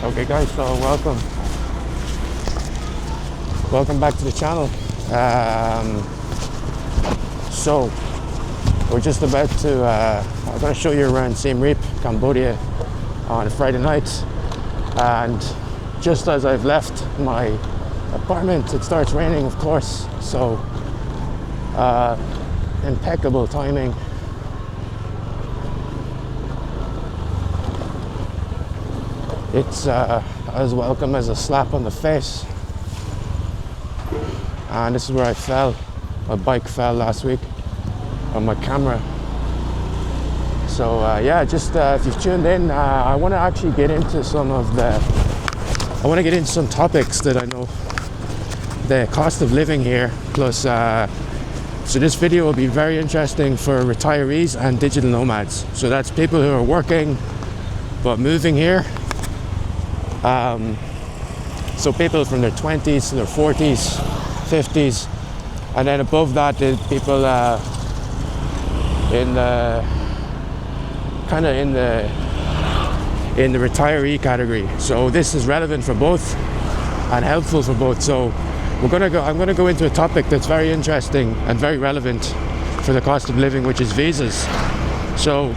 Okay guys, so welcome back to the channel. So we're just about to I'm going to show you around Siem Reap, Cambodia on a Friday night, and just as I've left my apartment it starts raining, of course, so impeccable timing. It's as welcome as a slap on the face. And this is where I fell. My bike fell last week on my camera. So yeah, just if you've tuned in, I want to actually get into some topics that I know. The cost of living here, plus so this video will be very interesting for retirees and digital nomads. So that's people who are working but moving here. So people from their 20s to their 40s, 50s, and then above that the people in the retiree category. So this is relevant for both and helpful for both. So I'm gonna go into a topic that's very interesting and very relevant for the cost of living, which is visas. So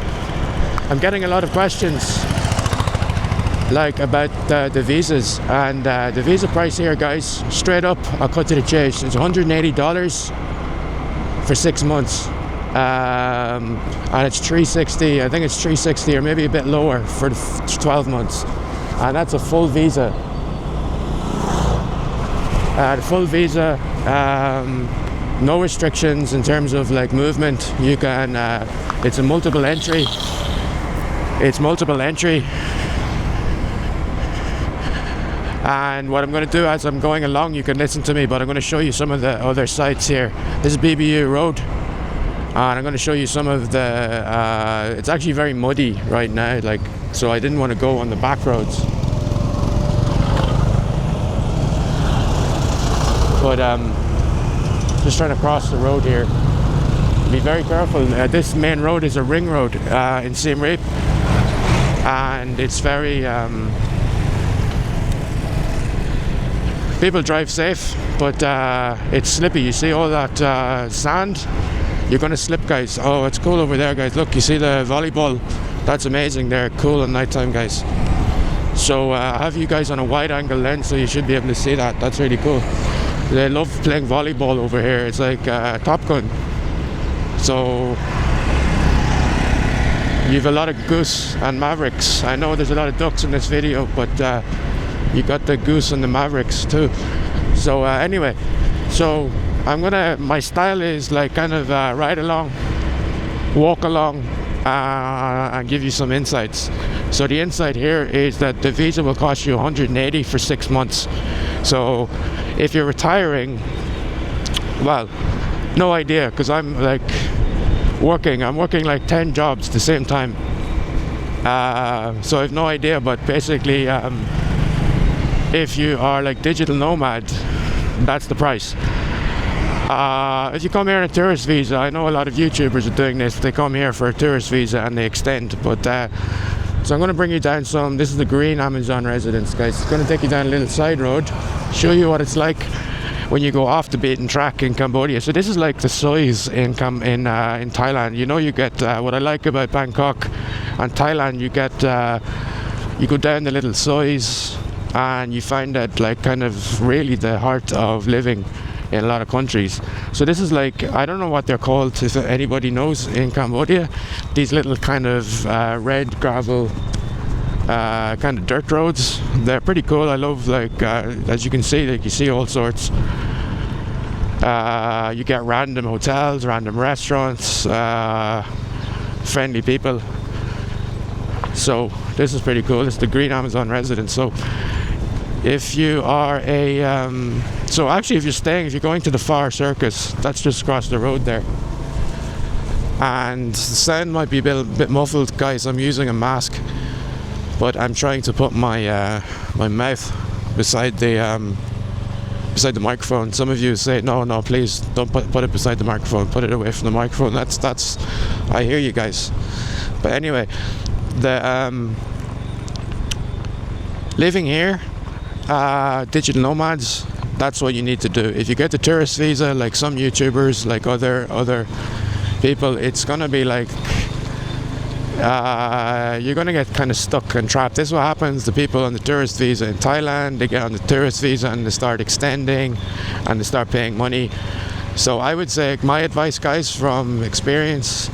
I'm getting a lot of questions like about the visas, and the visa price here, guys, straight up, I'll cut to the chase. It's $180 for 6 months, and it's $360. I think it's $360 or maybe a bit lower for the 12 months, and that's a full visa. The full visa, no restrictions in terms of like movement. You can it's multiple entry. And what I'm going to do as I'm going along, you can listen to me, but I'm going to show you some of the other sites here. This is BBU Road, and I'm going to show you some of the it's actually very muddy right now, like, so I didn't want to go on the back roads, but just trying to cross the road here. Be very careful. This main road is a ring road in Siem Reap, and it's very people drive safe, but it's slippy. You see all that sand? You're gonna slip, guys. Oh, it's cool over there, guys. Look, you see the volleyball? That's amazing. They're cool at night time, guys. So I have you guys on a wide angle lens, so you should be able to see that. That's really cool. They love playing volleyball over here. It's like Top Gun. So you've a lot of goose and mavericks. I know there's a lot of ducks in this video, but you got the goose and the mavericks too. So anyway, so my style is like kind of ride along, walk along, and give you some insights. So the insight here is that the visa will cost you $180 for 6 months. So if you're retiring, well, no idea, because I'm like I'm working like 10 jobs at the same time. So I have no idea, but basically if you are like digital nomad, that's the price. If you come here on a tourist visa, I know a lot of YouTubers are doing this. They come here for a tourist visa and they extend, but so I'm going to bring you down this is the green Amazon residence, guys. It's going to take you down a little side road, show you what it's like when you go off the beaten track in Cambodia. So this is like the sois in Thailand. You know, you get what I like about Bangkok and Thailand, you get you go down the little sois and you find that like kind of really the heart of living in a lot of countries. So this is like, I don't know what they're called, if anybody knows, in Cambodia. These little kind of red gravel kind of dirt roads. They're pretty cool. I love, like as you can see, like you see all sorts. You get random hotels, random restaurants, friendly people. So this is pretty cool. It's the green Amazon residence. So if you are so actually if you're going to the Far Circus, that's just across the road there. And the sound might be a bit muffled, guys. I'm using a mask, but I'm trying to put my my mouth beside the microphone. Some of you say, no, please don't put it beside the microphone. Put it away from the microphone. That's. I hear you guys. But anyway, living here, digital nomads, that's what you need to do. If you get the tourist visa, like some YouTubers, like other people, it's gonna be like you're gonna get kind of stuck and trapped. This is what happens to people on the tourist visa in Thailand. They get on the tourist visa and they start extending and they start paying money. So I would say my advice, guys, from experience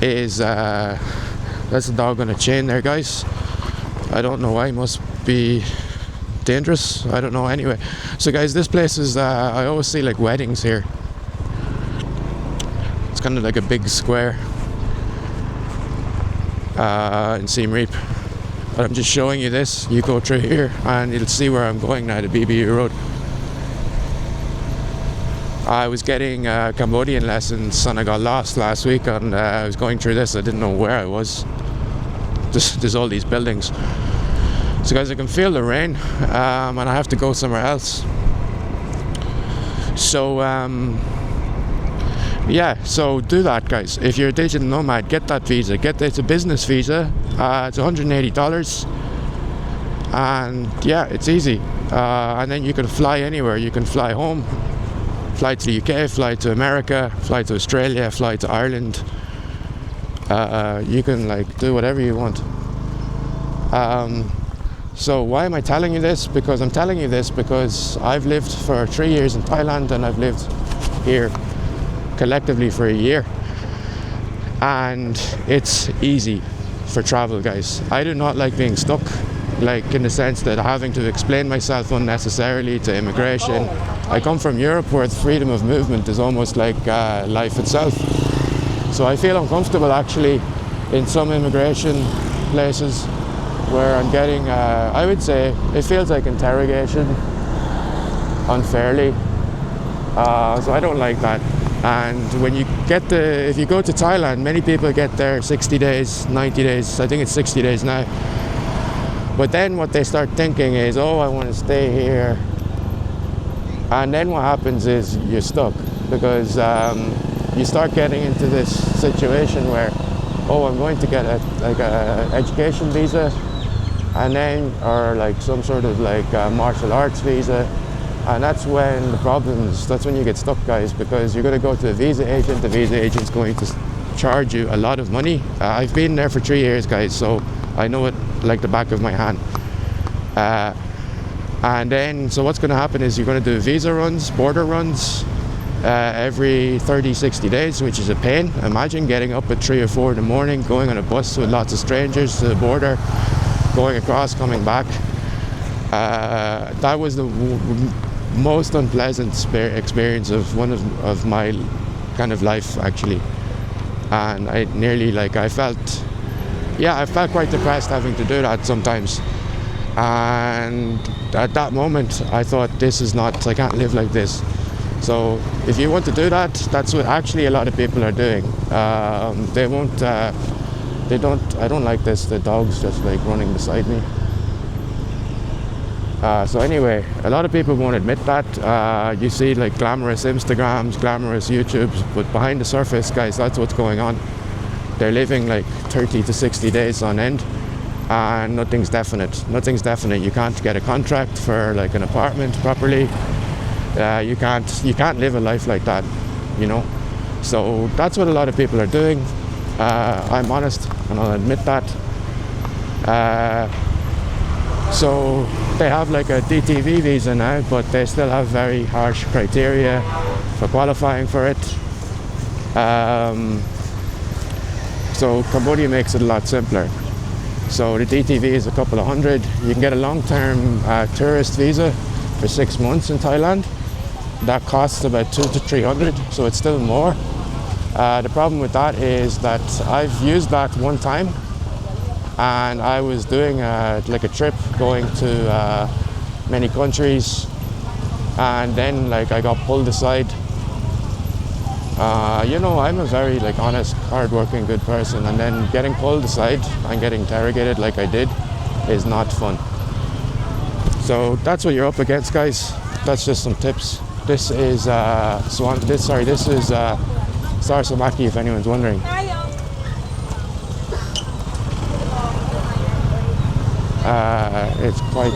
is that's a dog on a chain there, guys. I don't know why, it must be dangerous, I don't know. Anyway, so guys, this place is I always see like weddings here. It's kind of like a big square in Siem Reap, but I'm just showing you this. You go through here and you'll see where I'm going now, the BBU road. I was getting Cambodian lessons and I got lost last week, and I was going through this. I didn't know where I was. There's all these buildings. So guys, I can feel the rain, and I have to go somewhere else. So yeah, so do that, guys. If you're a digital nomad, get that visa. It's a business visa. It's $180, and yeah, it's easy. And then you can fly anywhere. You can fly home, fly to the UK, fly to America, fly to Australia, fly to Ireland. You can like do whatever you want. So why am I telling you this? Because I'm telling you this because I've lived for 3 years in Thailand, and I've lived here collectively for a year, and it's easy for travel, guys. I do not like being stuck, like in the sense that having to explain myself unnecessarily to immigration. I come from Europe where freedom of movement is almost like life itself. So I feel uncomfortable actually in some immigration places where I'm getting, I would say, it feels like interrogation unfairly. So I don't like that. And when you if you go to Thailand, many people get there 60 days, 90 days, I think it's 60 days now. But then what they start thinking is, oh, I want to stay here. And then what happens is you're stuck, because you start getting into this situation where, oh, I'm going to get a education visa, and then, or like some sort of like martial arts visa. And that's when that's when you get stuck, guys, because you're going to go to a visa agent. The visa agent's going to charge you a lot of money. I've been there for 3 years, guys, so I know it like the back of my hand. And then, so what's going to happen is you're going to do visa runs, border runs, every 30, 60 days, which is a pain. Imagine getting up at 3 or 4 in the morning, going on a bus with lots of strangers to the border, going across, coming back. That was the most unpleasant experience of my kind of life, actually. And I nearly, I felt quite depressed having to do that sometimes. And at that moment I thought, I can't live like this. So if you want to do that, that's what actually a lot of people are doing. I don't like this, the dog's just like running beside me. So anyway, a lot of people won't admit that. You see like glamorous Instagrams, glamorous YouTubes, but behind the surface, guys, that's what's going on. They're living like 30 to 60 days on end, and nothing's definite. You can't get a contract for like an apartment properly. You can't live a life like that, you know. So that's what a lot of people are doing. I'm honest, and I'll admit that. So they have like a DTV visa now, but they still have very harsh criteria for qualifying for it. So Cambodia makes it a lot simpler. So the DTV is a couple of hundred. You can get a long-term tourist visa for 6 months in Thailand. That costs about 200 to 300, so it's still more. The problem with that is that I've used that one time, and I was doing like a trip going to many countries, and then I got pulled aside. I'm a very honest, hard-working, good person, and then getting pulled aside and getting interrogated like I did is not fun. So that's what you're up against, guys. That's just some tips. This is Staraki, if anyone's wondering. It's quite.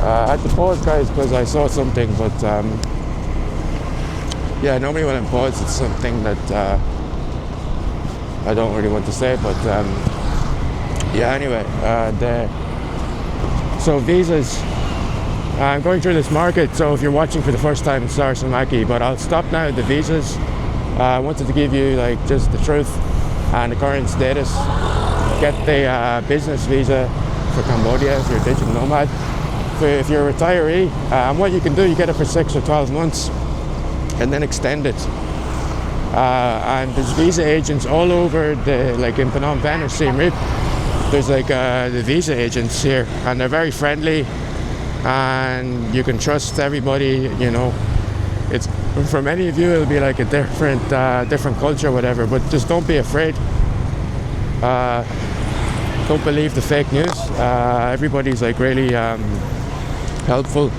I had to pause, guys, because I saw something, but yeah, normally when I pause, it's something that I don't really want to say, but yeah, anyway, so visas. I'm going through this market, so if you're watching for the first time, it's Staraki, but I'll stop now at the visas. I wanted to give you like just the truth and the current status. Get the business visa for Cambodia if you're a digital nomad. If you're a retiree, what you can do, you get it for 6 or 12 months and then extend it. And there's visa agents all over like in Phnom Penh or Siem Reap. There's like the visa agents here, and they're very friendly, and you can trust everybody. You know, it's for many of you it'll be like a different culture, whatever. But just don't be afraid. Don't believe the fake news. Everybody's like really helpful.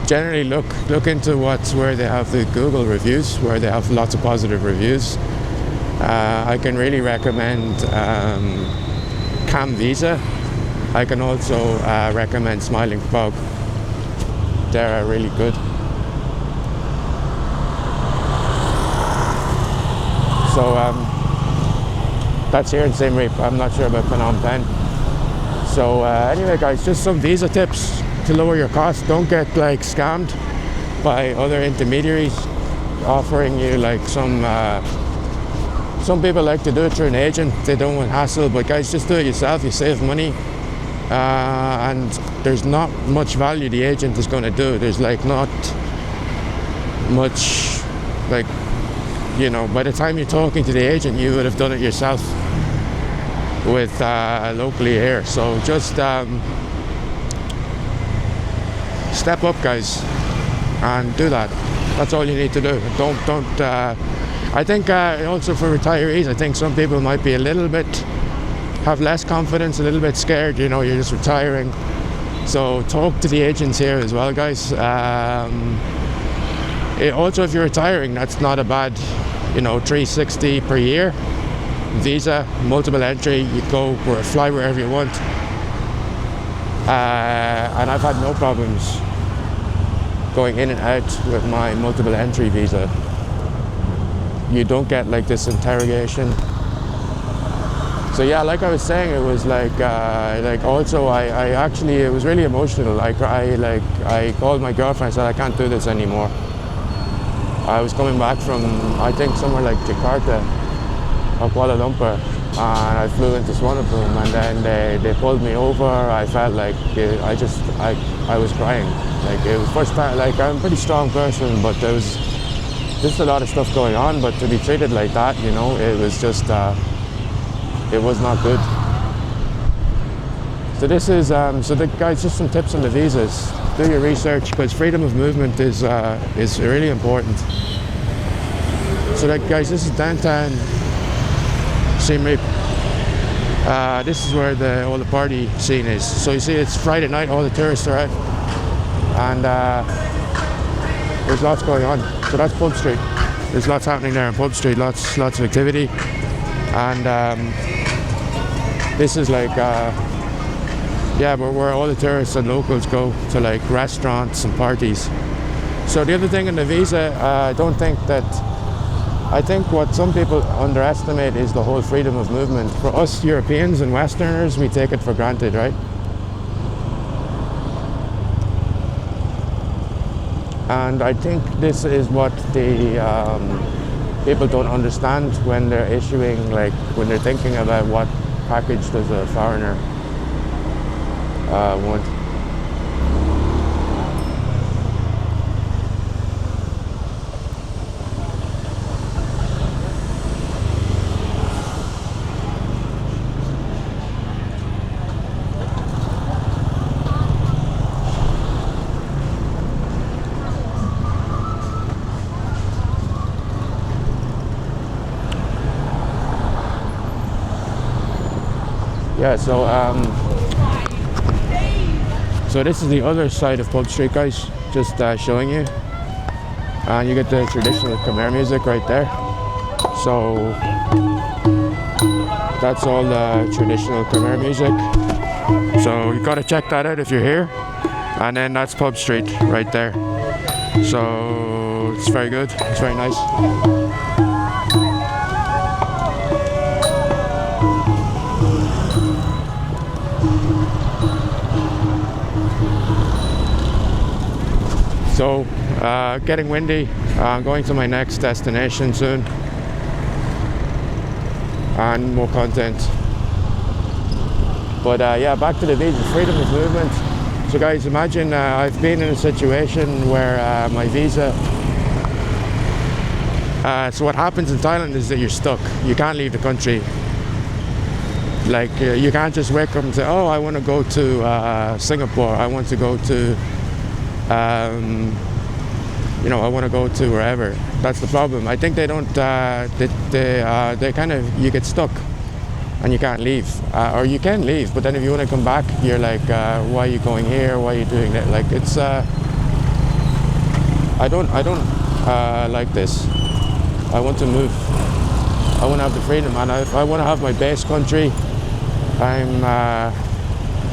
Generally look into where they have the Google reviews, where they have lots of positive reviews. I can really recommend Cam Visa. I can also recommend Smiling Frog. They're really good. So that's here in Siem Reap. I'm not sure about Phnom Penh. So anyway, guys, just some visa tips to lower your costs. Don't get like scammed by other intermediaries offering you like some people like to do it through an agent. They don't want hassle, but guys, just do it yourself. You save money, and there's not much value the agent is going to do. There's like not much, like, you know, by the time you're talking to the agent, you would have done it yourself with locally here. So just step up, guys, and do that. That's all you need to do. Don't I think also for retirees, I think some people might be a little bit, have less confidence, a little bit scared, you know, you're just retiring. So talk to the agents here as well, guys. Also, if you're retiring, that's not a bad, you know, 360 per year visa, multiple entry. You go fly wherever you want, and I've had no problems going in and out with my multiple entry visa. You don't get like this interrogation. So yeah, like I was saying, it was like also I actually, it was really emotional. I called my girlfriend and said I can't do this anymore. I was coming back from, I think, somewhere like Jakarta or Kuala Lumpur, and I flew into Swanepoel, and then they pulled me over. I felt like I was crying. Like, it was first time, like, I'm a pretty strong person, but there was just a lot of stuff going on, but to be treated like that, you know, it was just, it was not good. So this is, guys, just some tips on the visas. Do your research, because freedom of movement is really important. So that, guys, this is downtown Siem Reap. This is where all the party scene is. So you see, it's Friday night, all the tourists are out, and there's lots going on. So that's Pub Street. There's lots happening there on Pub Street, lots of activity. And this is like, yeah, where all the tourists and locals go to, like restaurants and parties. So the other thing in the visa, I think what some people underestimate is the whole freedom of movement. For us Europeans and Westerners, we take it for granted, right? And I think this is what the people don't understand when they're issuing, like, when they're thinking about what package does a foreigner want. yeah, so this is the other side of Pub Street, guys, just showing you. And you get the traditional Khmer music right there. So that's all the traditional Khmer music. So you gotta check that out if you're here. And then that's Pub Street right there. So it's very good, it's very nice. So, getting windy. I'm going to my next destination soon. And more content. But yeah, back to the visa, freedom of movement. So guys, imagine I've been in a situation where my visa... so what happens in Thailand is that you're stuck. You can't leave the country. Like, you can't just wake up and say, oh, I want to go to Singapore. I want to go to... you know, I want to go to wherever. That's the problem. I think they don't, they kind of, you get stuck and you can't leave. Or you can leave, but then if you want to come back, you're like, why are you going here? Why are you doing that? Like, it's, I don't like this. I want to move. I want to have the freedom, and if I want to have my base country,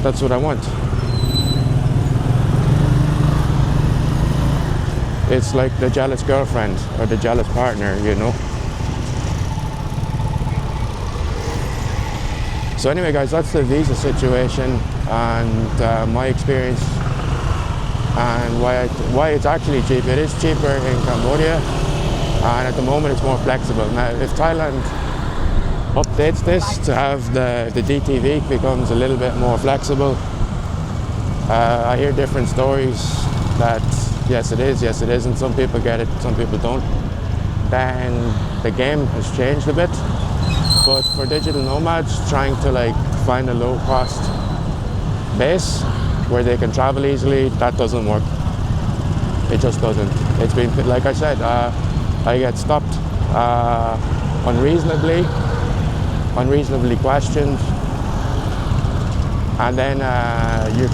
that's what I want. It's like the jealous girlfriend or the jealous partner, you know. So anyway, guys, that's the visa situation and my experience and why it's actually cheap. It is cheaper in Cambodia, and at the moment it's more flexible. Now, if Thailand updates this to have the DTV becomes a little bit more flexible, I hear different stories that yes it is, and some people get it, some people don't. Then the game has changed a bit. But for digital nomads trying to like find a low cost base where they can travel easily, that doesn't work. It just doesn't. It's been, like I said, I get stopped unreasonably questioned, and then you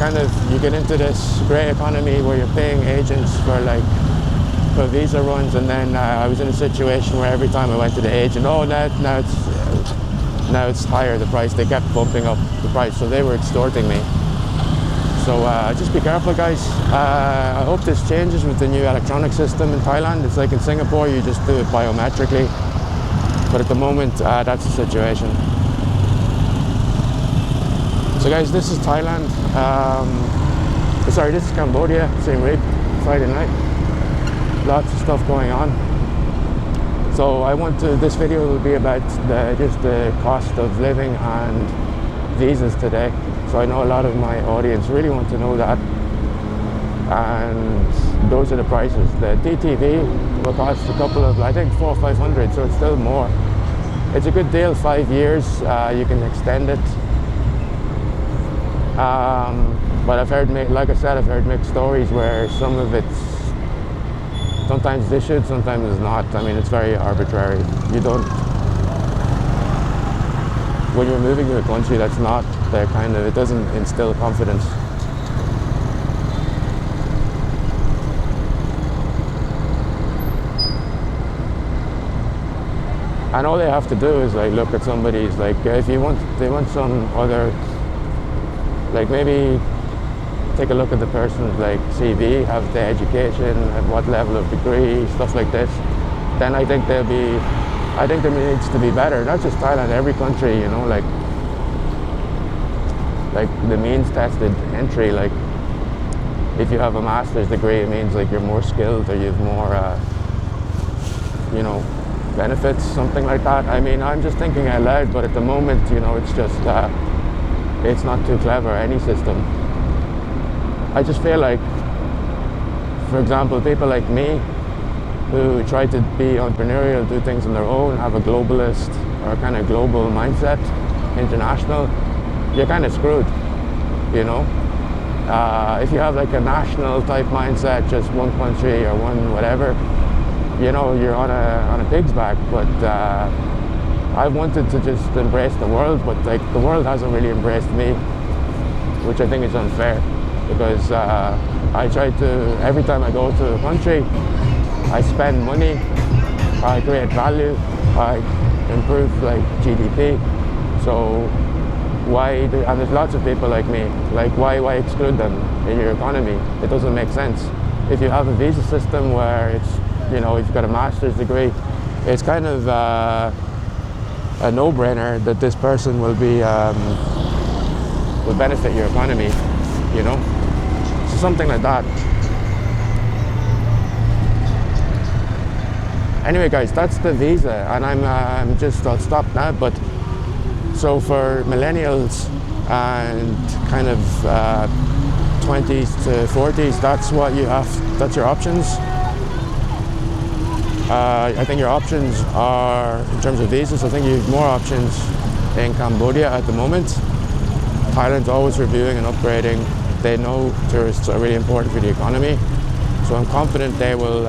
get into this grey economy where you're paying agents for visa runs, and then I was in a situation where every time I went to the agent, oh, now it's higher, the price. They kept bumping up the price, so they were extorting me. So just be careful, guys. I hope this changes with the new electronic system in Thailand. It's like in Singapore, you just do it biometrically, but at the moment that's the situation. So guys, this is Thailand. Sorry, this is Cambodia, Siem Reap, Friday night. Lots of stuff going on. So this video will be about just the cost of living and visas today. So I know a lot of my audience really want to know that. And those are the prices. The DTV will cost a couple of, I think, 400 or 500, so it's still more. It's a good deal, 5 years, you can extend it. But I've heard, like I said, I've heard mixed stories where some of it's sometimes issued, sometimes it's not. I mean, it's very arbitrary. When you're moving to a country that's not the kind of, it doesn't instill confidence. And all they have to do is like look at somebody's, like if they want some other, like maybe take a look at the person's like CV, have the education, at what level of degree, stuff like this. Then I think there needs to be better, not just Thailand, every country, you know, like the means tested entry. Like if you have a master's degree, it means like you're more skilled or you have more, you know, benefits, something like that. I mean, I'm just thinking out loud, but at the moment, you know, it's just, it's not too clever, any system. I just feel like, for example, people like me who try to be entrepreneurial, do things on their own, have a globalist or kind of global mindset, international, you're kind of screwed, you know. If you have like a national type mindset, just one country or one whatever, you know, you're on a pig's back. But I wanted to just embrace the world, but like the world hasn't really embraced me, which I think is unfair, because I try to, every time I go to a country, I spend money, I create value, I improve like GDP. So why do, and there's lots of people like me, like why exclude them in your economy? It doesn't make sense. If you have a visa system where it's, you know, if you've got a master's degree, it's kind of a no-brainer that this person will be will benefit your economy, you know, so something like that. Anyway, guys, that's the visa, and I'll stop now. But so for millennials and kind of 20s to 40s, that's what you have. That's your options. I think your options are, in terms of visas, I think you have more options in Cambodia at the moment. Thailand's always reviewing and upgrading. They know tourists are really important for the economy, so I'm confident they will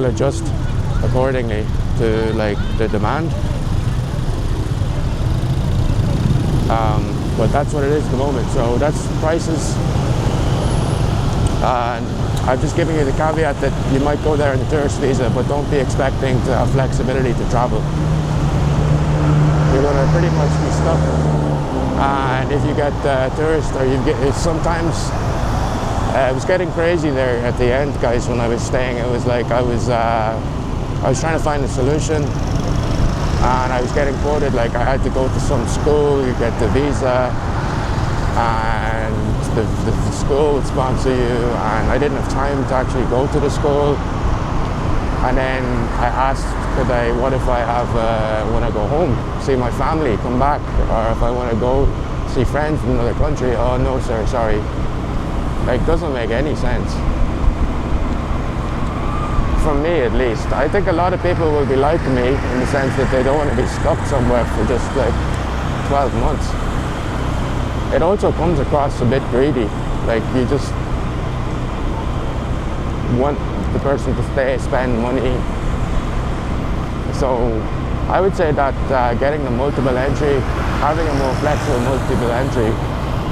adjust accordingly to like the demand. But that's what it is at the moment. So that's prices. I'm just giving you the caveat that you might go there in the tourist visa, but don't be expecting to have flexibility to travel. You're going to pretty much be stuck. And if you get tourist, or it's sometimes, it was getting crazy there at the end, guys, when I was staying. It was like I was trying to find a solution, and I was getting quoted like I had to go to some school, you get the visa, and the school would sponsor you, and I didn't have time to actually go to the school. And then I asked, what if I want to go home, see my family, come back, or if I want to go see friends in another country? Oh no, sir, sorry. Like, doesn't make any sense. From me, at least. I think a lot of people will be like me in the sense that they don't want to be stuck somewhere for just like 12 months. It also comes across a bit greedy. Like, you just want the person to stay, spend money. So I would say that getting the multiple entry, having a more flexible multiple entry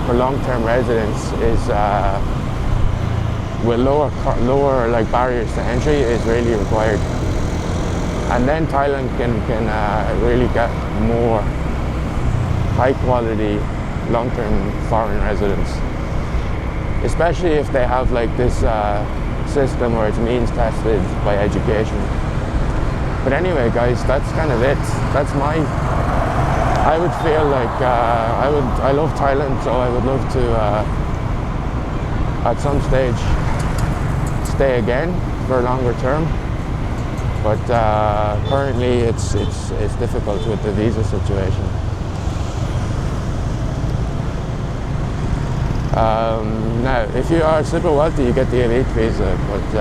for long-term residents is with lower like barriers to entry is really required. And then Thailand can really get more high quality long-term foreign residents, especially if they have like this system where it's means tested by education. But anyway, guys, that's kind of it. That's I would feel like I love Thailand, so I would love to at some stage stay again for a longer term. But currently it's difficult with the visa situation. Now, if you are super wealthy, you get the elite visa, but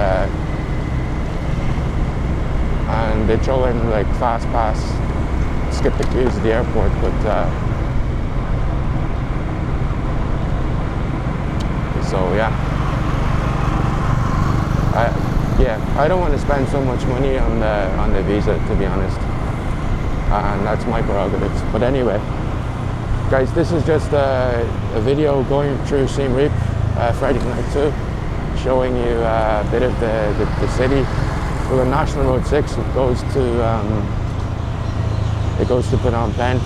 and they throw in like fast pass, skip the queues at the airport, but so yeah, I don't want to spend so much money on the visa, to be honest, and that's my prerogative. But anyway, guys, this is just a video going through Siem Reap, Friday night too, showing you a bit of the city. We're on National Road 6. It goes to Phnom Penh.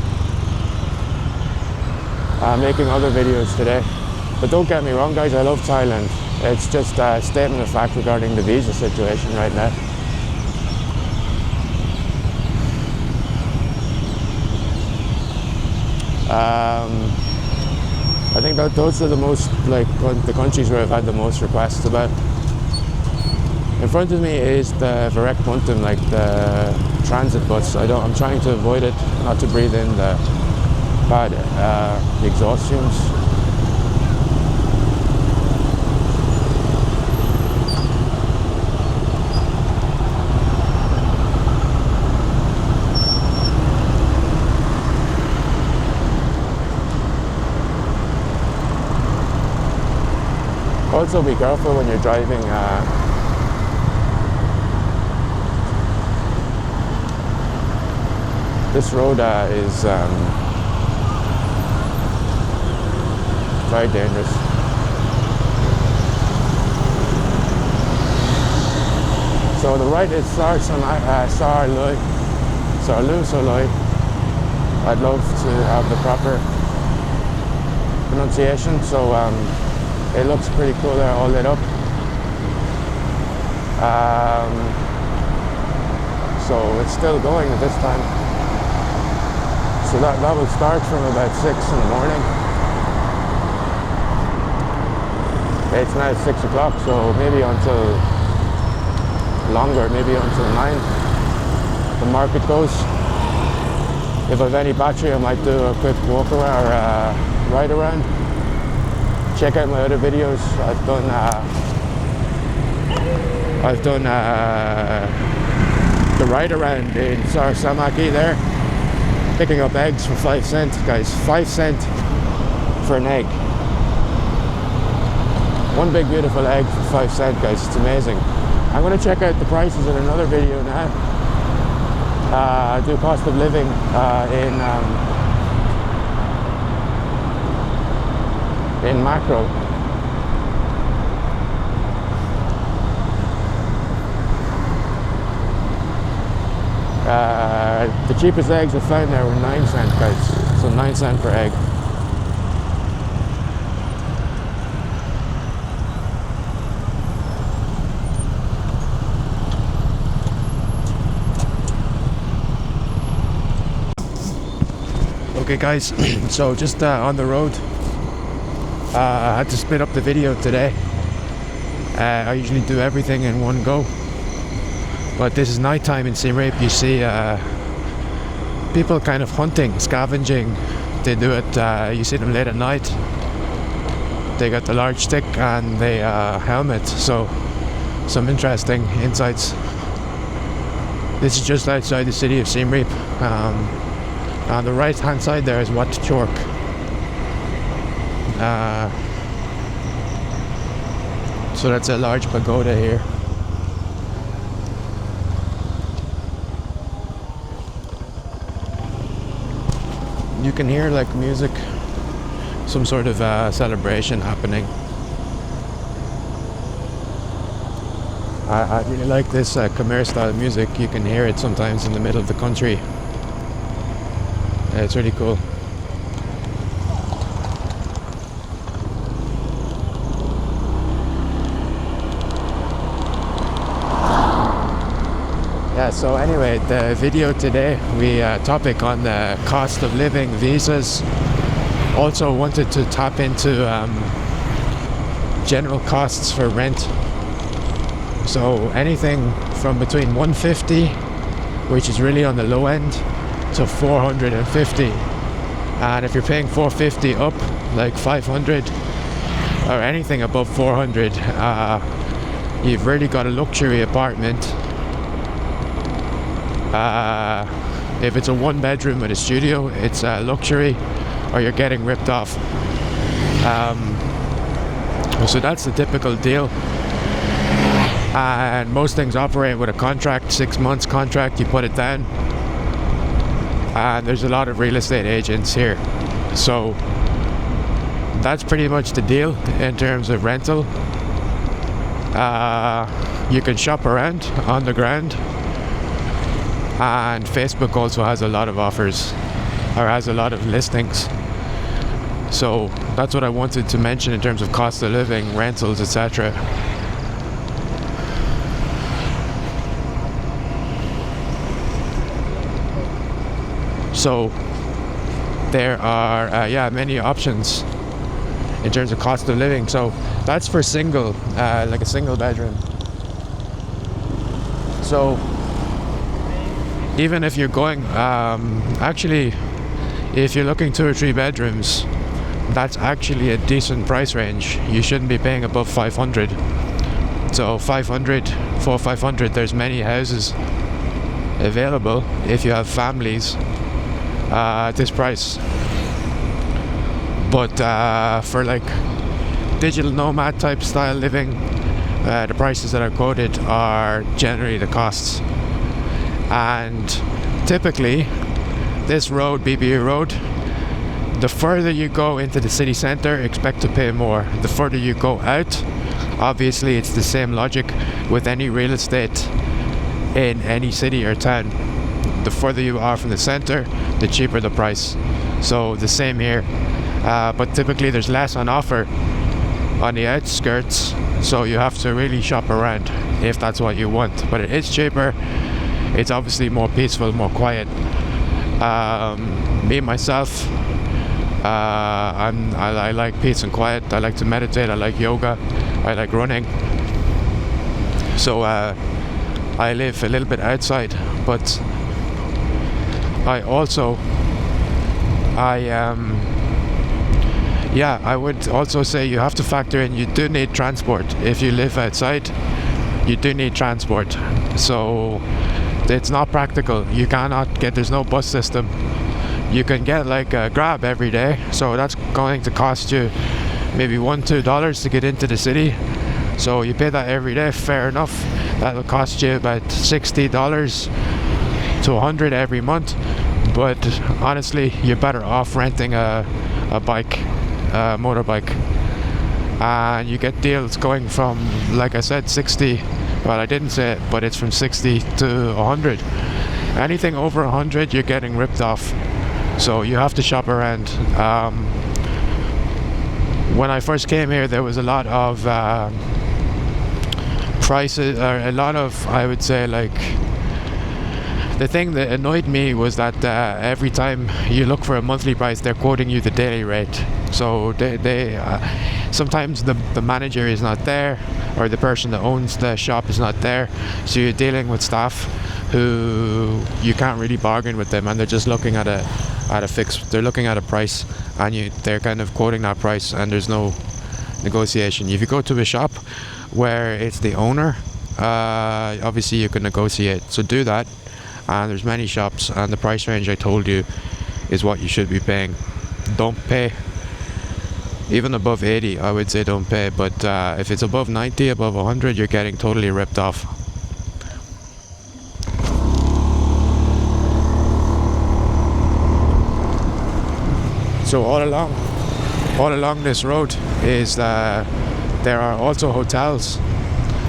I'm making other videos today, but don't get me wrong, guys. I love Thailand. It's just a statement of fact regarding the visa situation right now. I think that those are the most, like, the countries where I've had the most requests about. In front of me is the Virek Puntum, like the transit bus. I'm trying to avoid it, not to breathe in the bad exhaust fumes. Also be careful when you're driving This road is very dangerous. So the right is Sarlu Soloi. I'd love to have the proper pronunciation. So it looks pretty cool there, all lit up. So it's still going at this time. So that will start from about 6 in the morning. It's now 6 o'clock, so maybe until longer, maybe until 9 the market goes. If I have any battery, I might do a quick walk around or ride around. Check out my other videos. I've done the ride around in Staraki there, picking up eggs for 5 cents, guys. 5 cents for an egg. One big beautiful egg for 5 cents, guys. It's amazing. I'm going to check out the prices in another video now. Do cost of living in macro. The cheapest eggs I found there were 9 cents, guys. So 9 cents per egg. Okay guys, so just on the road, I had to split up the video today. I usually do everything in one go, but this is nighttime in Siem Reap. You see people kind of hunting, scavenging. They do it, you see them late at night. They got the large stick and the helmet, so some interesting insights. This is just outside the city of Siem Reap. On the right hand side there is Wat Chork. So that's a large pagoda here. You can hear like music, some sort of celebration happening. I really like this Khmer style music. You can hear it sometimes in the middle of the country. It's really cool. Yeah, so anyway, the video today, we topic on the cost of living, visas. Also wanted to tap into general costs for rent. So anything from between 150, which is really on the low end, to 450. And if you're paying 450 up, like 500 or anything above 400, you've really got a luxury apartment. If it's a 1-bedroom with a studio, it's a luxury, or you're getting ripped off. So that's the typical deal. And most things operate with a contract, 6 months contract, you put it down. And there's a lot of real estate agents here. So that's pretty much the deal in terms of rental. You can shop around on the ground. And Facebook also has a lot of offers, or has a lot of listings. So that's what I wanted to mention in terms of cost of living, rentals, etc. So there are many options in terms of cost of living. So that's for single, like a single bedroom. So even if you're going, actually, if you're looking 2 or 3 bedrooms, that's actually a decent price range. You shouldn't be paying above 500. So 500, 500, there's many houses available if you have families at this price. But for like digital nomad type style living, the prices that are quoted are generally the costs. And typically this road, BBU road, the further you go into the city center, expect to pay more. The further you go out, obviously it's the same logic with any real estate in any city or town. The further you are from the center, the cheaper the price. So the same here, but typically there's less on offer on the outskirts, so you have to really shop around if that's what you want. But it is cheaper, it's obviously more peaceful, more quiet. Me myself, I like peace and quiet. I like to meditate, I like yoga, I like running. So I live a little bit outside, but I would also say you have to factor in, you do need transport. If you live outside, you do need transport. So it's not practical. You cannot get, there's no bus system. You can get like a Grab every day, so that's going to cost you maybe $1-2 to get into the city. So you pay that every day, fair enough. That will cost you about $60 to $100 every month. But honestly, you're better off renting a bike, a motorbike, and you get deals going from, like I said, 60. Well, I didn't say it, but it's from 60 to 100. Anything over 100, you're getting ripped off. So you have to shop around. When I first came here, there was a lot of prices, or a lot of, I would say, like, the thing that annoyed me was that every time you look for a monthly price, they're quoting you the daily rate. So they sometimes the manager is not there, or the person that owns the shop is not there. So you're dealing with staff who you can't really bargain with them, and they're just looking at a fix. They're looking at a price, and they're kind of quoting that price, and there's no negotiation. If you go to a shop where it's the owner, obviously you can negotiate. So do that. And there's many shops, and the price range I told you is what you should be paying. Don't pay even above 80, I would say don't pay, but if it's above 90, above 100, you're getting totally ripped off. So all along this road is there are also hotels,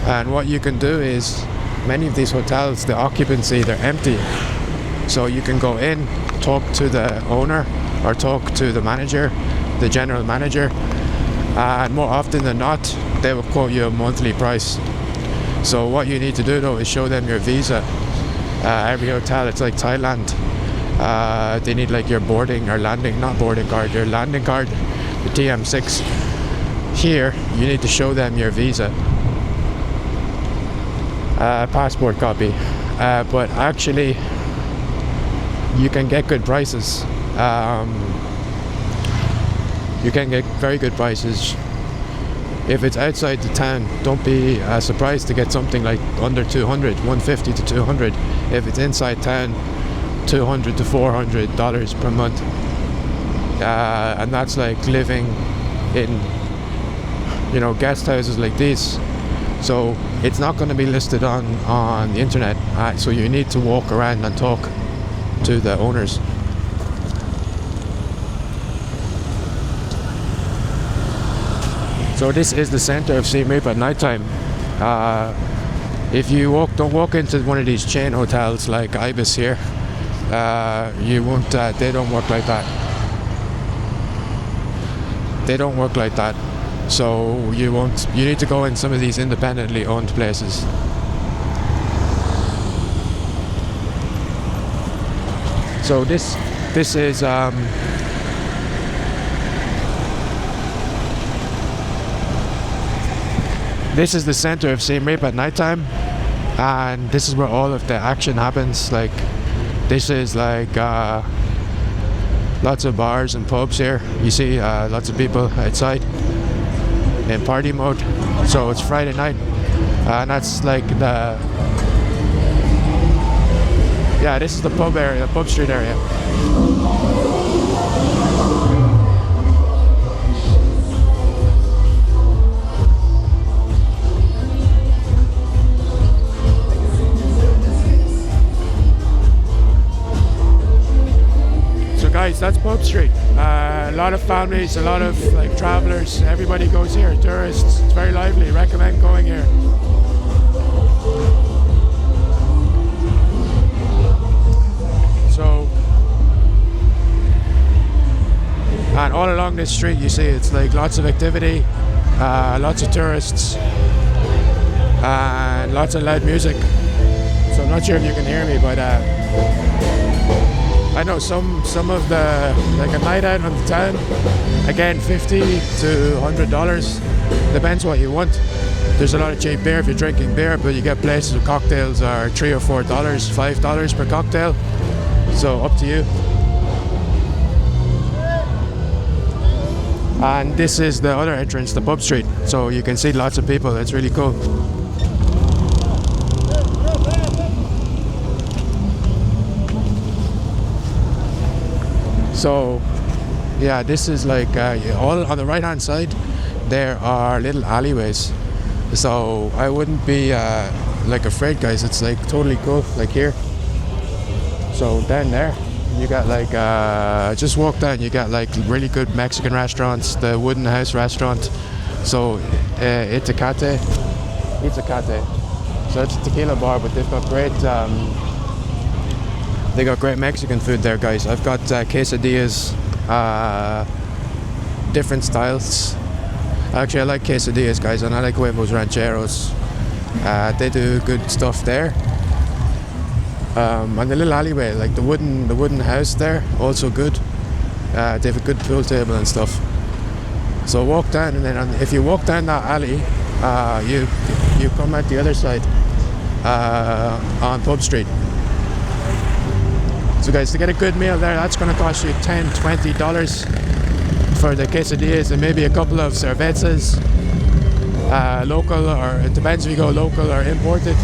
and what you can do is, many of these hotels, the occupancy, they're empty. So you can go in, talk to the owner, or talk to the manager, the general manager, and more often than not, they will quote you a monthly price. So what you need to do though is show them your visa. Every hotel, it's like Thailand. They need like your boarding or landing, not boarding card, your landing card, the TM6. Here, you need to show them your visa. Passport copy, but actually you can get good prices. You can get very good prices. If it's outside the town, don't be surprised to get something like under 200, 150 to 200. If it's inside town, $200 to $400 per month, and that's like living in, guest houses like these. So it's not going to be listed on the internet, so you need to walk around and talk to the owners. So this is the center of Siem Reap at nighttime. If you don't walk into one of these chain hotels like Ibis here. You won't. They don't work like that. They don't work like that. So you won't. You need to go in some of these independently owned places. So this is this is the center of Siem Reap at nighttime, and this is where all of the action happens. Like, this is like lots of bars and pubs here. You see lots of people outside in party mode. So it's Friday night, and that's like this is the pub area, the pub street area. street. A lot of families, a lot of like travelers, everybody goes here, tourists. It's very lively. Recommend going here. So, and all along this street you see it's like lots of activity, lots of tourists, and lots of loud music. So I'm not sure if you can hear me, but I know some of the, like a night out on the town, again $50 to $100, depends what you want. There's a lot of cheap beer if you're drinking beer, but you get places with cocktails are $3 or $4, $5 per cocktail, so up to you. And this is the other entrance, the pub street, so you can see lots of people. It's really cool. So yeah, this is like all on the right hand side there are little alleyways, so I wouldn't be like afraid, guys. It's like totally cool, like here. So down there you got like just walk down, you got like really good Mexican restaurants, the Wooden House restaurant, so Itacate, so it's a tequila bar, but they've got great Mexican food there, guys. I've got quesadillas, different styles. Actually, I like quesadillas, guys, and I like huevos rancheros. They do good stuff there. And the little alleyway, like the wooden house there, also good. They have a good pool table and stuff. So walk down, and then if you walk down that alley, you come out the other side on Pub Street. So guys, to get a good meal there, that's going to cost you $10, $20 for the quesadillas and maybe a couple of cervezas, local, or it depends if you go local or imported.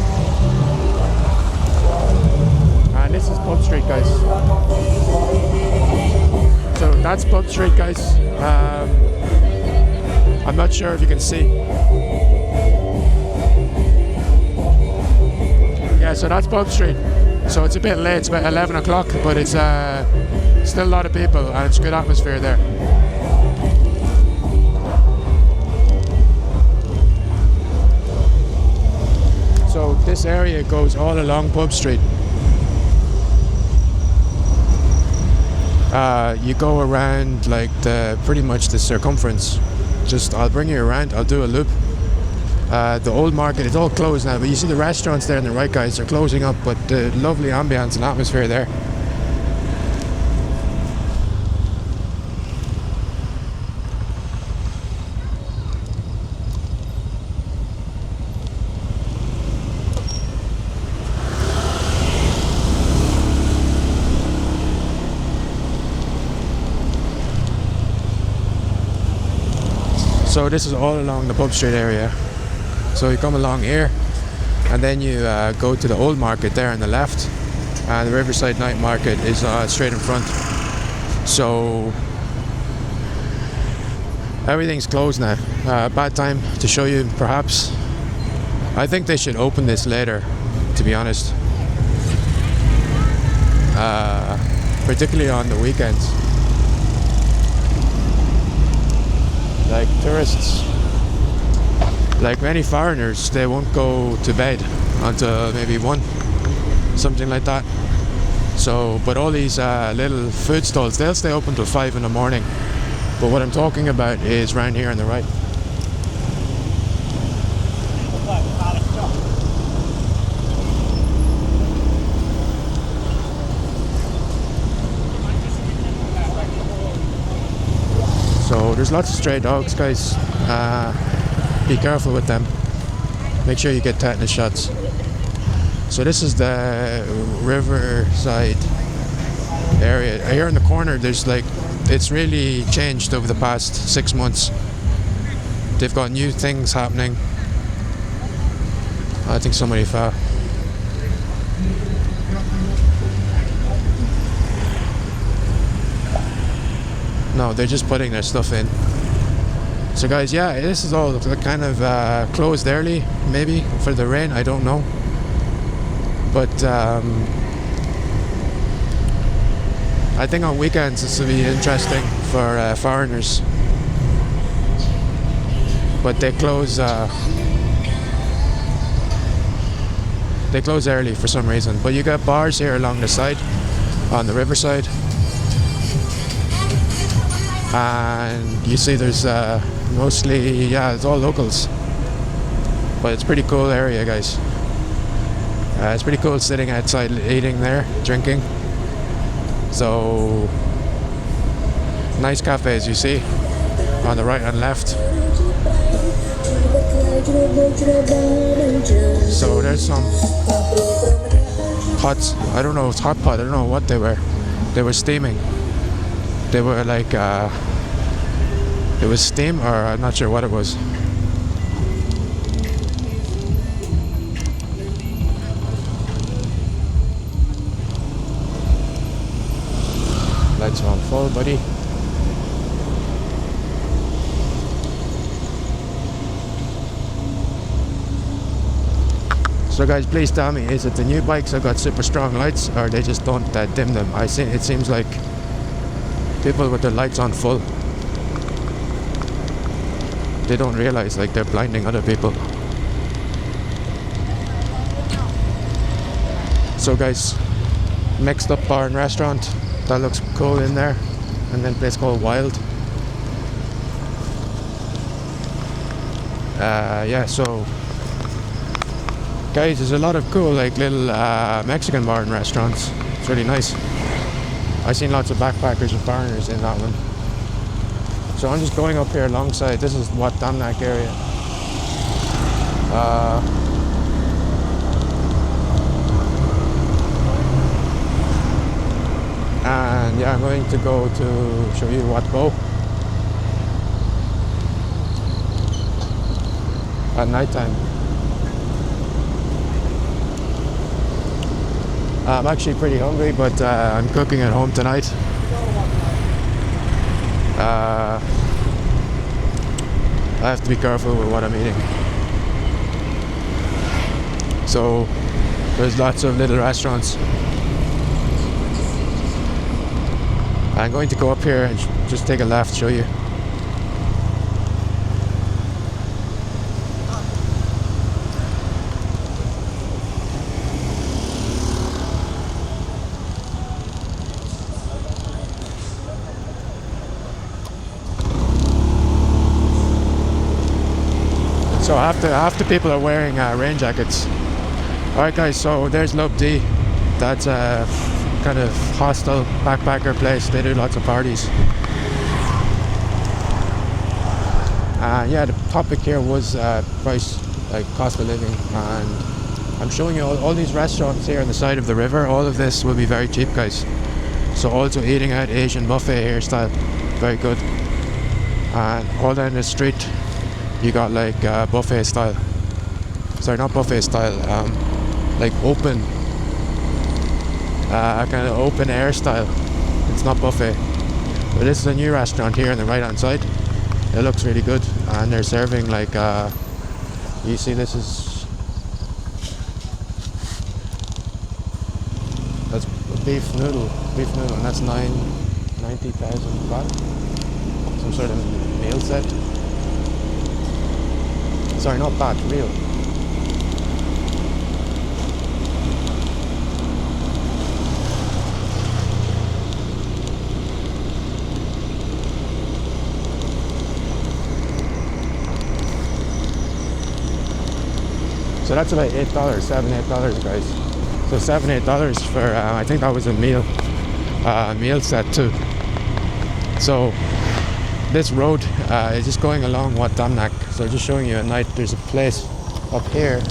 And this is Pub Street, guys. So that's Pub Street, guys. I'm not sure if you can see. Yeah, so that's Pub Street. So it's a bit late, it's about 11 o'clock, but it's still a lot of people and it's a good atmosphere there. So this area goes all along Pub Street. You go around like pretty much the circumference. I'll bring you around, I'll do a loop. The old market is all closed now, but you see the restaurants there on the right, guys, are closing up, but the lovely ambience and atmosphere there. So this is all along the Pub Street area. So you come along here, and then you go to the old market there on the left, and the Riverside night market is straight in front. So everything's closed now. Bad time to show you, perhaps. I think they should open this later, to be honest. Particularly on the weekends. Like tourists, like many foreigners, they won't go to bed until maybe 1, something like that. So, but all these little food stalls, they'll stay open till 5 in the morning. But what I'm talking about is round here on the right. So there's lots of stray dogs, guys. Be careful with them. Make sure you get tetanus shots. So this is the Riverside area. Here in the corner, there's like, it's really changed over the past 6 months. They've got new things happening. I think somebody fell. No, they're just putting their stuff in. So guys, yeah, this is all kind of closed early, maybe for the rain, I don't know. But I think on weekends this will be interesting for foreigners. But they close early for some reason. But you got bars here along the side, on the Riverside. And you see there's mostly, yeah, it's all locals. But it's a pretty cool area, guys. It's pretty cool sitting outside eating there, drinking. So, nice cafes you see on the right and left. So there's some pots. I don't know if it's hot pot. I don't know what they were. They were steaming. They were like it was steam, or I'm not sure what it was. Lights are on full, buddy. So guys, please tell me, is it the new bikes that got super strong lights, or they just don't dim them? It seems like people with their lights on full, they don't realize like they're blinding other people. So guys, mixed up bar and restaurant, that looks cool in there. And then a place called Wild. Yeah, so guys, there's a lot of cool like little Mexican bar and restaurants. It's really nice. I've seen lots of backpackers and foreigners in that one. So I'm just going up here alongside. This is Wat Damnak area. And yeah, I'm going to go to show you Wat Bo at night time. I'm actually pretty hungry, but I'm cooking at home tonight. I have to be careful with what I'm eating. So there's lots of little restaurants. I'm going to go up here and just take a left, show you. So half the people are wearing rain jackets. Alright guys, so there's Lub D. That's a kind of hostel backpacker place. They do lots of parties. Yeah, the topic here was price, like cost of living, and I'm showing you all these restaurants here on the side of the river. All of this will be very cheap, guys. So also eating out, Asian buffet hairstyle, very good. And all down the street you got like buffet style. Sorry, not buffet style. Like open, kind of open air style. It's not buffet. But this is a new restaurant here on the right hand side. It looks really good, and they're serving like you see, that's a beef noodle, and that's 90,000 baht. Some sort of meal set. Sorry, not baht, real. So that's about $8, $7-8 guys. So $7-8 for I think that was a meal set too. So this road is just going along Wat Damnak. So just showing you at night, there's a place up here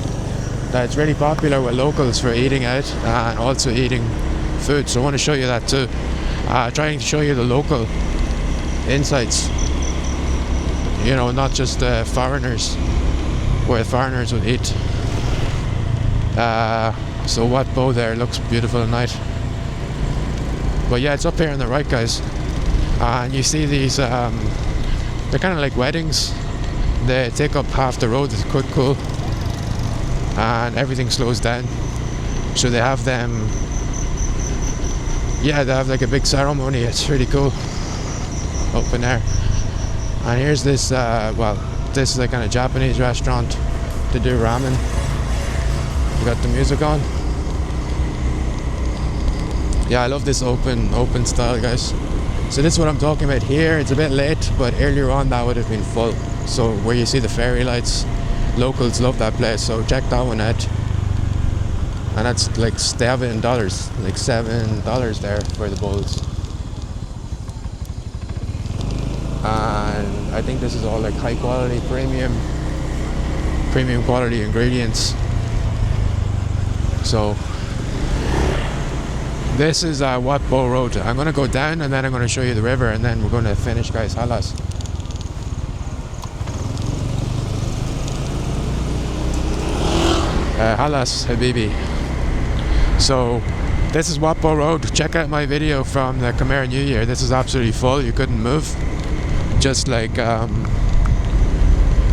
that's really popular with locals for eating out and also eating food. So I want to show you that too. Trying to show you the local insights. You know, not just foreigners, where foreigners would eat. So Wat Bo there looks beautiful at night. But yeah, it's up here on the right, guys. And you see these, they're kind of like weddings. They take up half the road. It's quite cool. And everything slows down. So they have them yeah, they have like a big ceremony. It's really cool open there. And here's this well, this is a kind of Japanese restaurant to do ramen. We got the music on. Yeah, I love this open style, guys. So this is what I'm talking about here. It's a bit late, but earlier on that would have been full. So where you see the fairy lights, locals love that place, so check that one out. And that's like, they have it in dollars, like $7 there for the bowls. And I think this is all like high quality, premium quality ingredients. So this is Wat Bo Road. I'm going to go down and then I'm going to show you the river and then we're going to finish, guys. Halas. Halas Habibi. So this is Wat Bo Road. Check out my video from the Khmer New Year. This is absolutely full. You couldn't move. Just like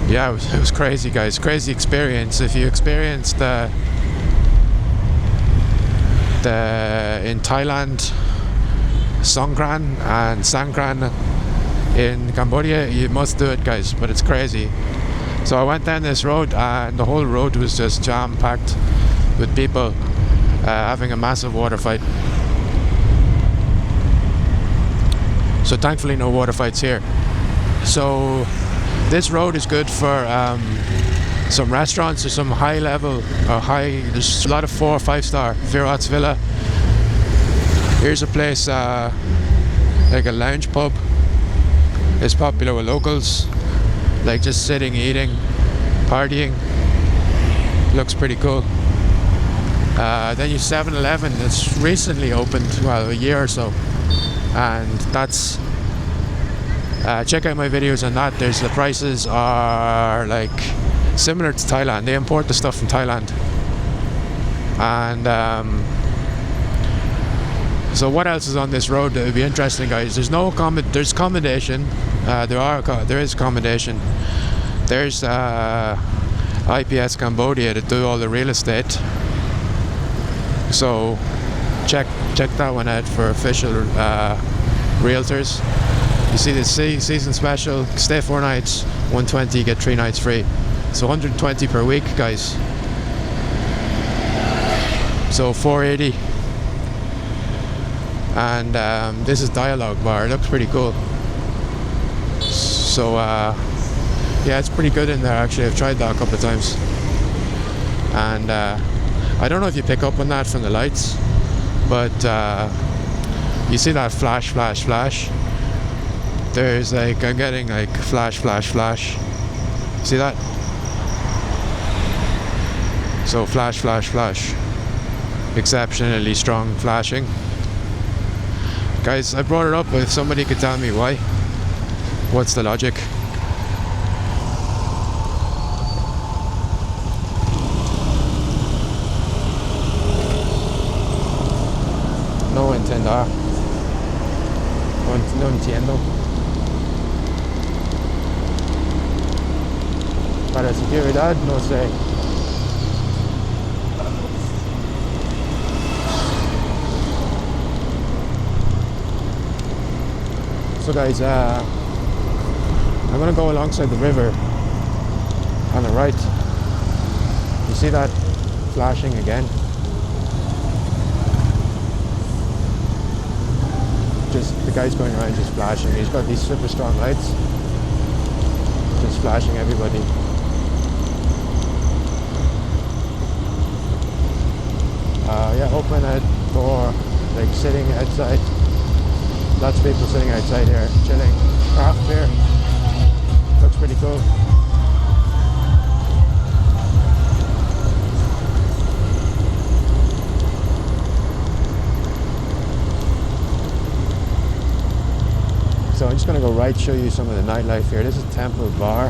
yeah, it was crazy, guys. Crazy experience. If you experienced in Thailand Songkran and Sangkran in Cambodia, you must do it, guys. But it's crazy. So I went down this road and the whole road was just jam-packed with people having a massive water fight. So thankfully no water fights here. So this road is good for some restaurants or some high level or high, there's a lot of 4 or 5 star. Virat's Villa. Here's a place like a lounge pub. It's popular with locals, like just sitting, eating, partying. Looks pretty cool. Then you 7-Eleven that's recently opened, well, a year or so, and that's check out my videos on that. There's the prices are like similar to Thailand. They import the stuff from Thailand. And so what else is on this road that would be interesting, guys? There's there's accommodation. There is accommodation. There's IPS Cambodia to do all the real estate. So check that one out for official realtors. You see the season special, stay 4 nights, 120, get 3 nights free. So 120 per week, guys. So 480. And this is Dialogue Bar. It looks pretty cool. So yeah, it's pretty good in there actually. I've tried that a couple of times. And I don't know if you pick up on that from the lights, but you see that flash. There's like, I'm getting like flash. See that? So flash. Exceptionally strong flashing. Guys, I brought it up, but if somebody could tell me why. What's the logic? No entiendo. No entiendo. Para seguridad, no sé. So guys, I'm gonna go alongside the river on the right. You see that flashing again? Just the guy's going around just flashing. He's got these super strong lights, just flashing everybody. Yeah, open a door, like sitting outside. Lots of people sitting outside here, chilling. Craft beer. Looks pretty cool. So I'm just going to go right, show you some of the nightlife here. This is Temple Bar.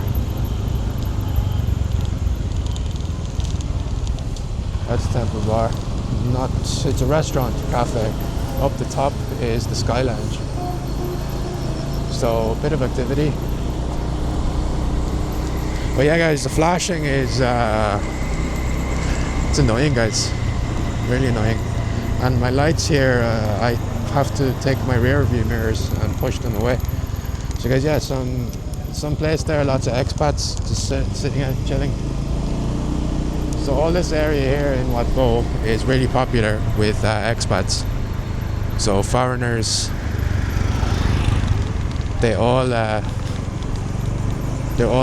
That's Temple Bar. It's a restaurant, cafe. Up the top is the Sky Lounge. So a bit of activity. But yeah, guys, the flashing is it's annoying, guys. Really annoying. And my lights here, I have to take my rear view mirrors and push them away. So guys, yeah, some place there, lots of expats just sitting out chilling. So all this area here in Wat Pho is really popular with expats. So foreigners, they're all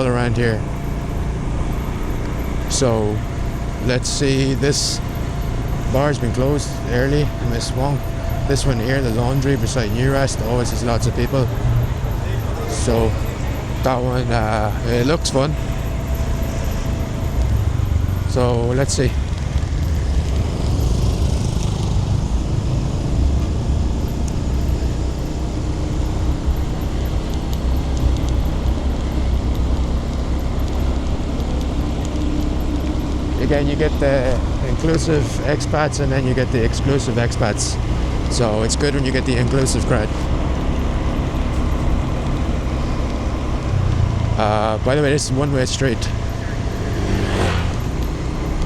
around here. So let's see, this bar's been closed early, I missed one. This one here, the laundry beside New Rest, always has lots of people. So that one, it looks fun. So let's see. Again, you get the inclusive expats and then you get the exclusive expats. So it's good when you get the inclusive crowd. By the way, this is one-way street.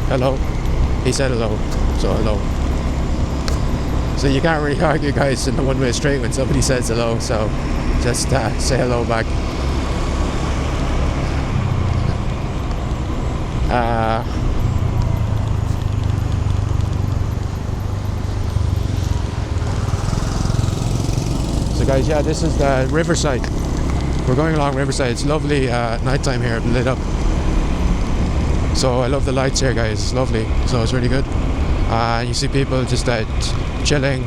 Hello. He said hello, so hello. So you can't really argue, guys, in the one-way street when somebody says hello, so just say hello back. So guys, yeah, this is the Riverside. We're going along Riverside. It's lovely nighttime here, lit up. So I love the lights here, guys. It's lovely. So it's really good. You see people just chilling.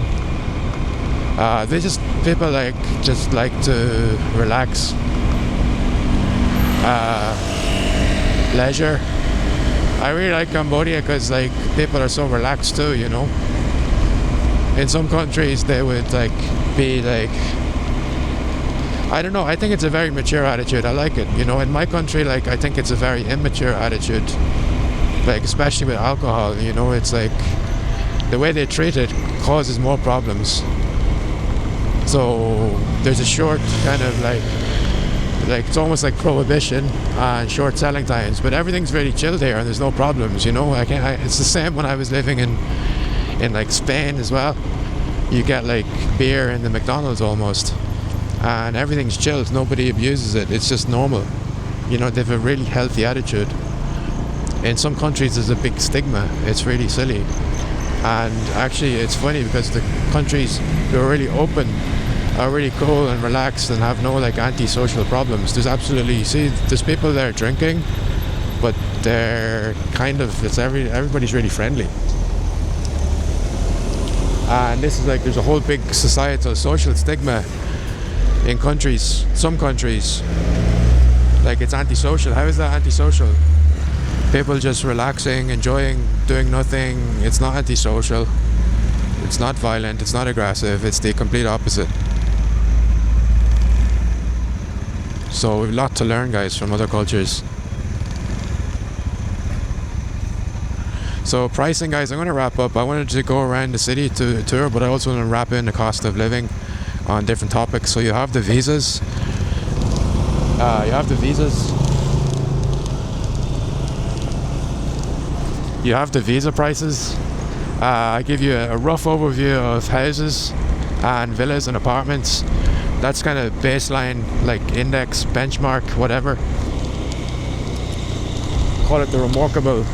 People just like to relax. Leisure. I really like Cambodia because people are so relaxed too, you know. In some countries they would be I don't know, I think it's a very mature attitude. I like it, you know. In my country, I think it's a very immature attitude, especially with alcohol, you know. It's the way they treat it causes more problems. So there's a short kind of it's almost like prohibition and short selling times, but everything's really chilled here and there's no problems, you know. It's the same when I was living in Spain as well. You get beer in the McDonald's almost, and everything's chilled. Nobody abuses it. It's just normal, you know. They have a really healthy attitude. In some countries there's a big stigma. It's really silly. And actually it's funny because the countries who are really open are really cool and relaxed and have no antisocial problems. There's people there drinking, but they're everybody's really friendly. And this is there's a whole big societal social stigma in some countries. It's antisocial. How is that antisocial? People just relaxing, enjoying, doing nothing. It's not antisocial. It's not violent. It's not aggressive. It's the complete opposite. So we've a lot to learn, guys, from other cultures. So pricing, guys, I'm going to wrap up. I wanted to go around the city to tour, but I also want to wrap in the cost of living on different topics. So you have the visas. You have the visa prices. I give you a rough overview of houses and villas and apartments. That's kind of baseline, index, benchmark, whatever. Call it the remarkable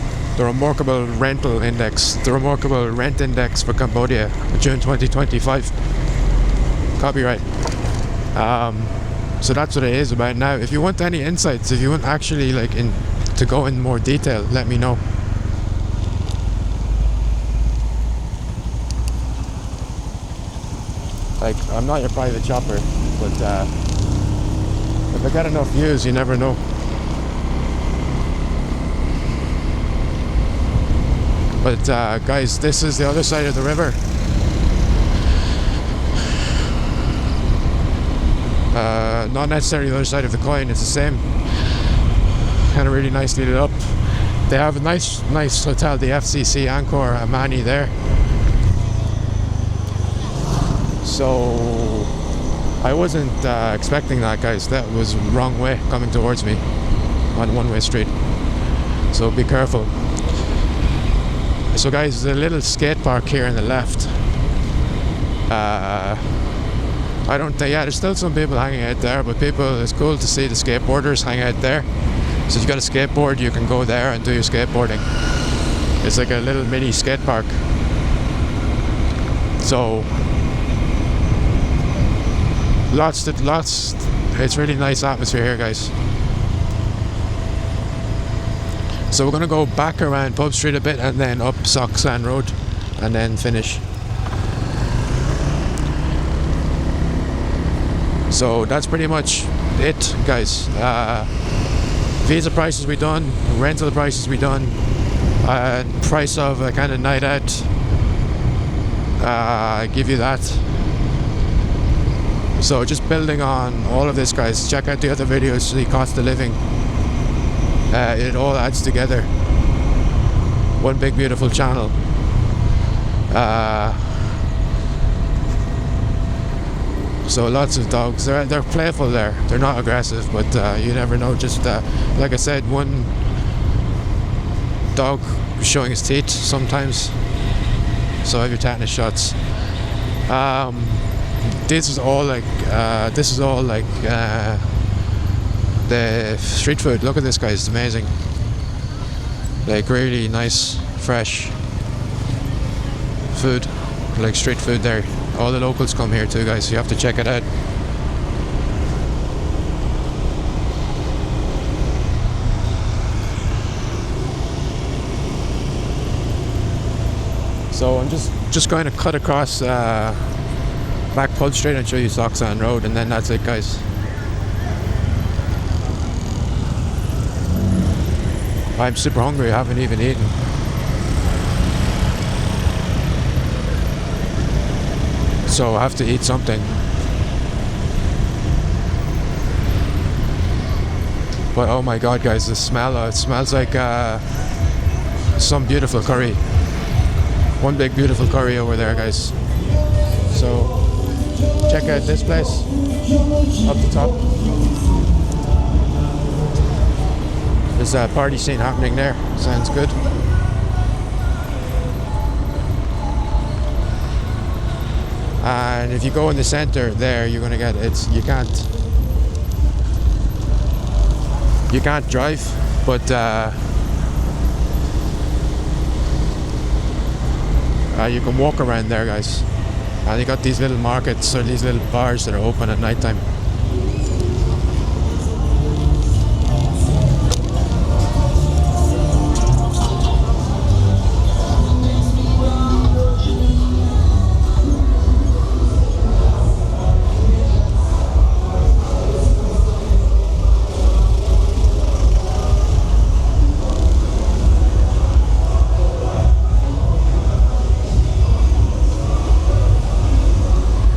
rental index, the remarkable rent index for Cambodia, June 2025. Copyright. So that's what it is about now. If you want any insights, if you want actually to go in more detail, let me know. I'm not your private shopper, but if I get enough views, you never know. But guys, this is the other side of the river. Not necessarily the other side of the coin, it's the same. Kind of really nicely lit up. They have a nice hotel, the FCC Angkor Amani there. So I wasn't expecting that, guys. That was wrong way coming towards me on one-way street. So be careful. So guys, there's a little skate park here on the left. I don't think, yeah, there's still some people hanging out there, but it's cool to see the skateboarders hang out there. So if you've got a skateboard, you can go there and do your skateboarding. It's like a little mini skate park. So lots, it's really nice atmosphere here, guys. So we're gonna go back around Pub Street a bit and then up Soxan Road and then finish. So that's pretty much it, guys. Visa prices we done, rental prices we done, price of a kind of night out, I give you that. So just building on all of this, guys, check out the other videos, see cost of living. It all adds together. One big beautiful channel. So lots of dogs. They're playful there. They're not aggressive, but you never know. Just like I said, one dog showing his teeth sometimes. So have your tetanus shots. This is all like the street food. Look at this, guys. It's amazing. Like really nice, fresh food, like street food there. All the locals come here too, guys, so you have to check it out. So I'm just going to cut across back Pub Street and show you Soxan Road, and then that's it, guys. I'm super hungry, I haven't even eaten. So I have to eat something. But oh my god, guys, the smell, it smells like some beautiful curry. One big beautiful curry over there, guys. So check out this place up the top. There's a party scene happening there. Sounds good. And if you go in the center there, you're gonna get you can't drive, but you can walk around there, guys. And you got these little markets or these little bars that are open at night time.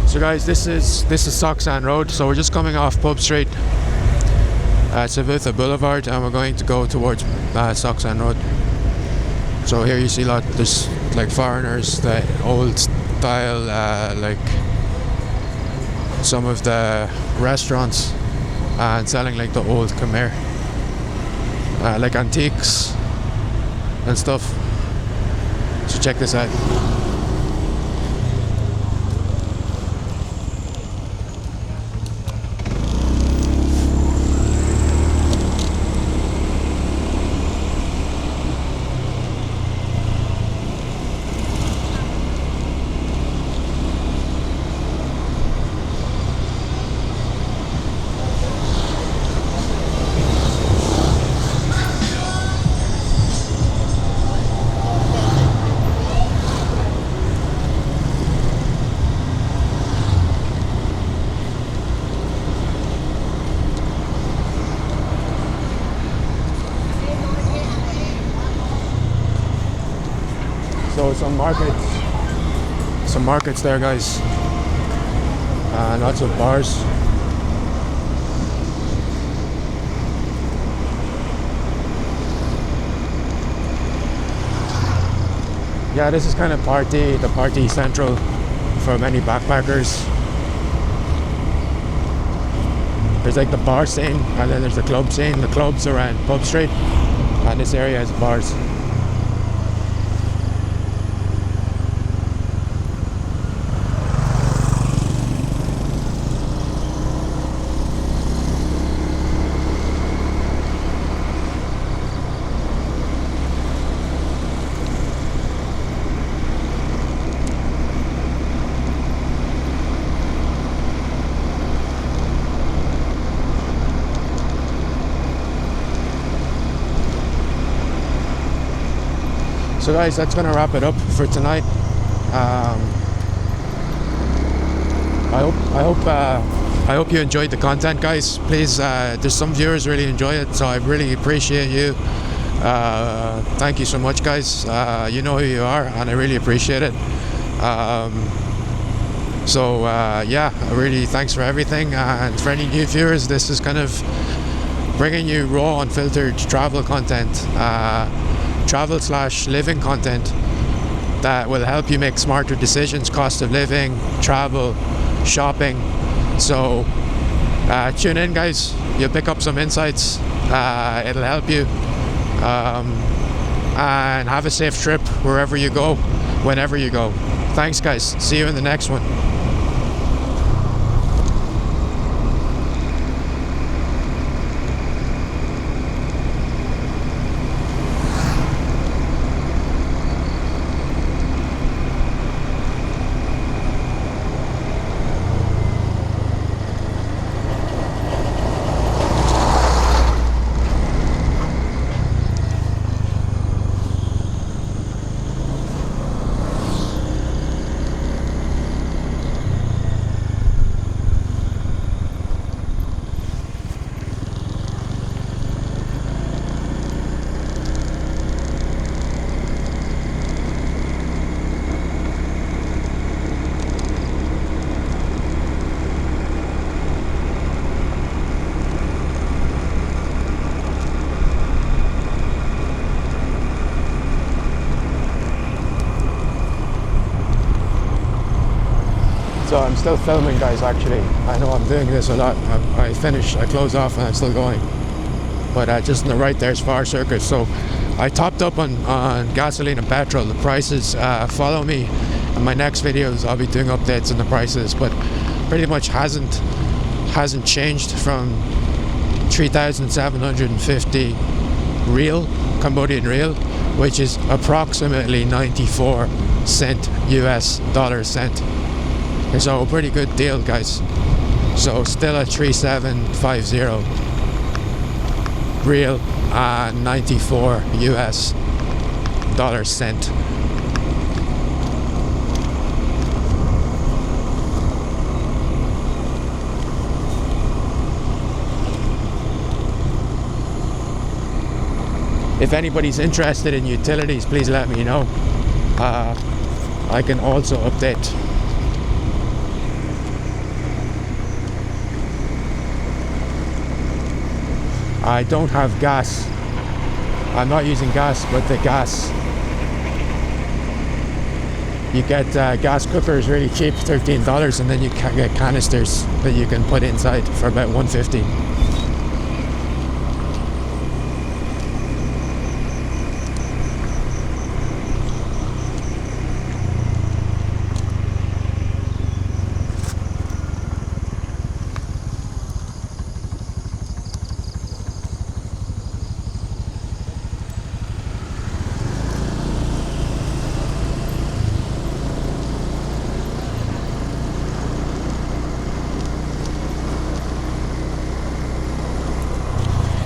So guys, this is Soxan Road. So we're just coming off Pub Street at Savitha Boulevard, and we're going to go towards Soxan Road. So here you see there's like foreigners, the old style, like some of the restaurants, and selling like the old Khmer, like antiques and stuff. So check this out. So some markets there, guys, and lots of bars. Yeah, this is kind of the party central for many backpackers. There's like the bar scene, and then there's the club scene. The clubs around Pub Street, and this area has bars. So guys, that's gonna wrap it up for tonight. I hope you enjoyed the content, guys. Please, there's some viewers really enjoy it, so I really appreciate you. Thank you so much, guys. You know who you are, and I really appreciate it. Yeah, really thanks for everything. And for any new viewers, this is kind of bringing you raw, unfiltered travel content, travel/living content that will help you make smarter decisions, cost of living, travel, shopping. So tune in, guys. You'll pick up some insights. It'll help you. And have a safe trip wherever you go, whenever you go. Thanks, guys. See you in the next one. So I'm still filming, guys, actually. I know I'm doing this a lot. I close off and I'm still going. But just on the right there's Far Circuit. So I topped up on gasoline and petrol, the prices. Follow me in my next videos. I'll be doing updates on the prices, but pretty much hasn't changed from 3,750 real, Cambodian real, which is approximately 94 cent US dollar cent. So a pretty good deal, guys. So still at 3,750 real, 94 US dollar cent. If anybody's interested in utilities, please let me know. I can also update. I don't have gas. I'm not using gas, but the gas, you get gas cookers really cheap, $13, and then you can get canisters that you can put inside for about $1.50.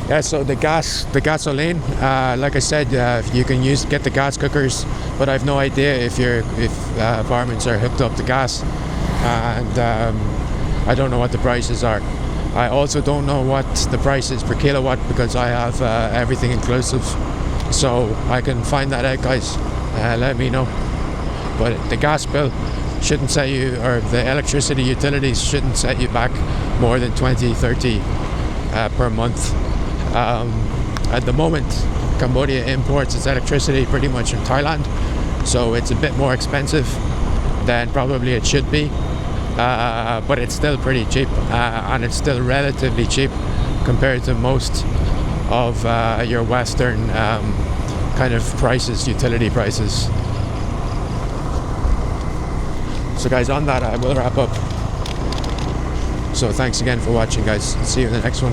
Yeah, so the gasoline, like I said, you can get the gas cookers, but I've no idea if apartments are hooked up to gas, and I don't know what the prices are. I also don't know what the price is per kilowatt because I have everything inclusive, so I can find that out, guys. Let me know. But the gas bill shouldn't set you, or the electricity utilities shouldn't set you back more than 20-30 per month. At the moment, Cambodia imports its electricity pretty much from Thailand, so it's a bit more expensive than probably it should be, but it's still pretty cheap, and it's still relatively cheap compared to most of your Western kind of prices, utility prices. So guys, on that I will wrap up. So thanks again for watching, guys. See you in the next one.